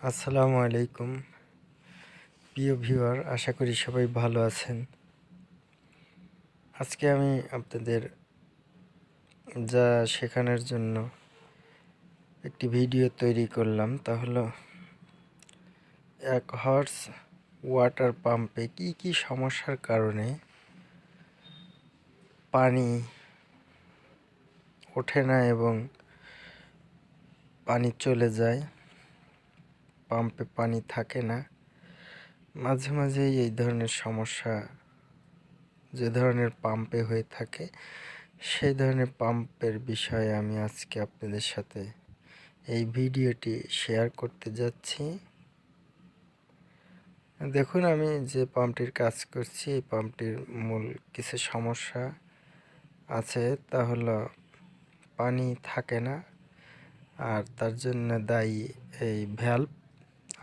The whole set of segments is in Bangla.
আসসালামু আলাইকুম প্রিয় ভিউয়ার, আশা করি সবাই ভালো আছেন। আজকে আমি আপনাদের যা শেখানোর জন্য একটি ভিডিও তৈরি করলাম তা হলো এক হর্স ওয়াটার পাম্পে কি কি সমস্যার কারণে পানি ওঠে না এবং পানি চলে যায়, পাম্পে পানি থাকে না। মাঝে মাঝেই এই ধরনের সমস্যা যে ধরনের পাম্পে হয়ে থাকে সেই ধরনের পাম্পের বিষয়ে আমি আজকে আপনাদের সাথে এই ভিডিওটি শেয়ার করতে যাচ্ছি। দেখুন, আমি যে পাম্পটির কাজ করছি এই পাম্পটির মূল কিছু সমস্যা আছে, তা হলো পানি থাকে না, আর তার জন্য দায়ী এই ভ্যালভ।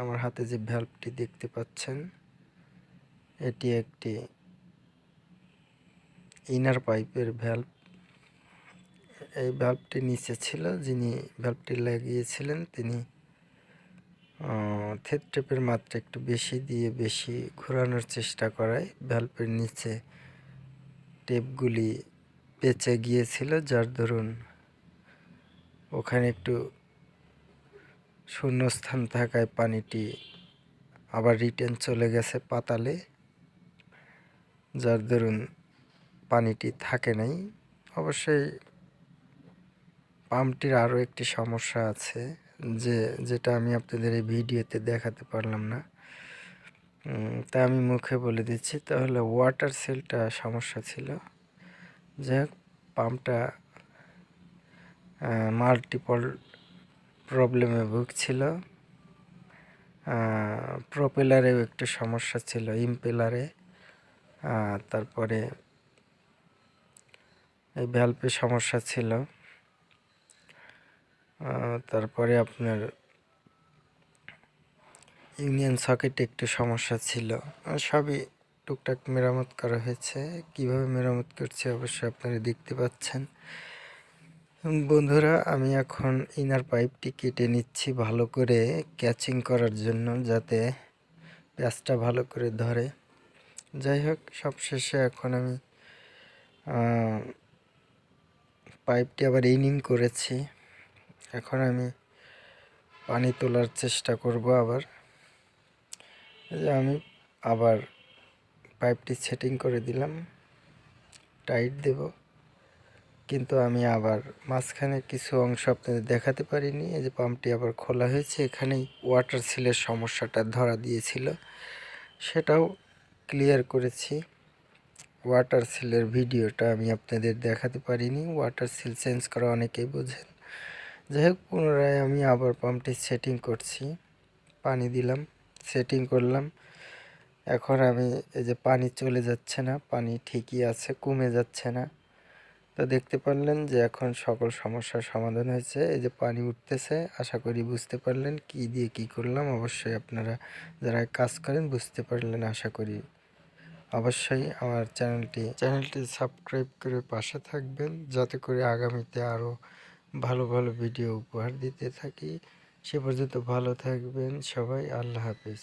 আমার হাতে যে ভ্যালভটি দেখতে পাচ্ছেন এটি একটি ইনার পাইপের ভ্যালভ। এই ভ্যালভটি নিচে ছিল, যিনি ভ্যালভটি লাগিয়েছিলেন তিনি থ্রেড টেপের মাত্রা একটু বেশি দিয়ে বেশি ঘোরানোর চেষ্টা করায় ভ্যালভের নিচে টেপগুলি পেঁচে গিয়েছিল, যার দরুন ওখানে একটু শূন্যস্থান থাকায় পানিটি আবার রিটার্ন চলে গেছে পাতালে, যার দরুন পানিটি থাকে নাই। অবশ্যই পাম্পটির আরও একটি সমস্যা আছে যেটা আমি আপনাদের এই ভিডিওতে দেখাতে পারলাম না, তা আমি মুখে বলে দিচ্ছি। তাহলে ওয়াটার সেলটা সমস্যা ছিল। যাই হোক, পাম্পটা মাল্টিপল প্রবলেমে ভুগছিল। প্রপেলারেও একটু সমস্যা ছিল, ইম্পেলারে। তারপরে এই ভ্যালভে সমস্যা ছিল। তারপরে আপনার ইউনিয়ন সকেটে একটু সমস্যা ছিল। সবই টুকটাক মেরামত করা হয়েছে। কিভাবে মেরামত করছে অবশ্যই আপনারা দেখতে পাচ্ছেন। বন্ধুরা, আমি এখন ইনার পাইপটি কেটে নিচ্ছি ভালো করে ক্যাচিং করার জন্য, যাতে প্যাচটা ভালো করে ধরে। যাই হোক, সবশেষে এখন আমি পাইপটি আবার ইনিং করেছি। এখন আমি পানি তোলার চেষ্টা করব। আমি আবার পাইপটি সেটিং করে দিলাম, টাইট দেব, কিন্তু আমি আবার মাঝখানে কিছু অংশ আপনাদের দেখাতে পারিনি। এই যে পাম্পটি আবার খোলা হয়েছে, এখানেই ওয়াটার সিলের সমস্যাটা ধরা দিয়েছিল, সেটাও ক্লিয়ার করেছি। ওয়াটার সিলের ভিডিওটা আমি আপনাদের দেখাতে পারিনি। ওয়াটার সিল চেঞ্জ করা অনেকেই বোঝেন। যাই হোক, পুনরায় আমি আবার পাম্পটি সেটিং করছি, পানি দিলাম, সেটিং করলাম। এখন আমি এই যে পানি চলে যাচ্ছে না, পানি ঠিকই আছে, কমে যাচ্ছে না। তো দেখতে পারলেন যে এখন সকল সমস্যার সমাধান হয়েছে। এই যে পানি উঠতেছে, আশা করি বুঝতে পারলেন কি দিয়ে কি করলাম। অবশ্যই আপনারা যারা কাজ করেন বুঝতে পারলেন আশা করি। অবশ্যই আমার চ্যানেলটি সাবস্ক্রাইব করে পাশে থাকবেন, যাতে করে আগামীতে আরও ভালো ভালো ভিডিও উপহার দিতে থাকি। সে পর্যন্ত ভালো থাকবেন সবাই। আল্লাহ হাফেজ।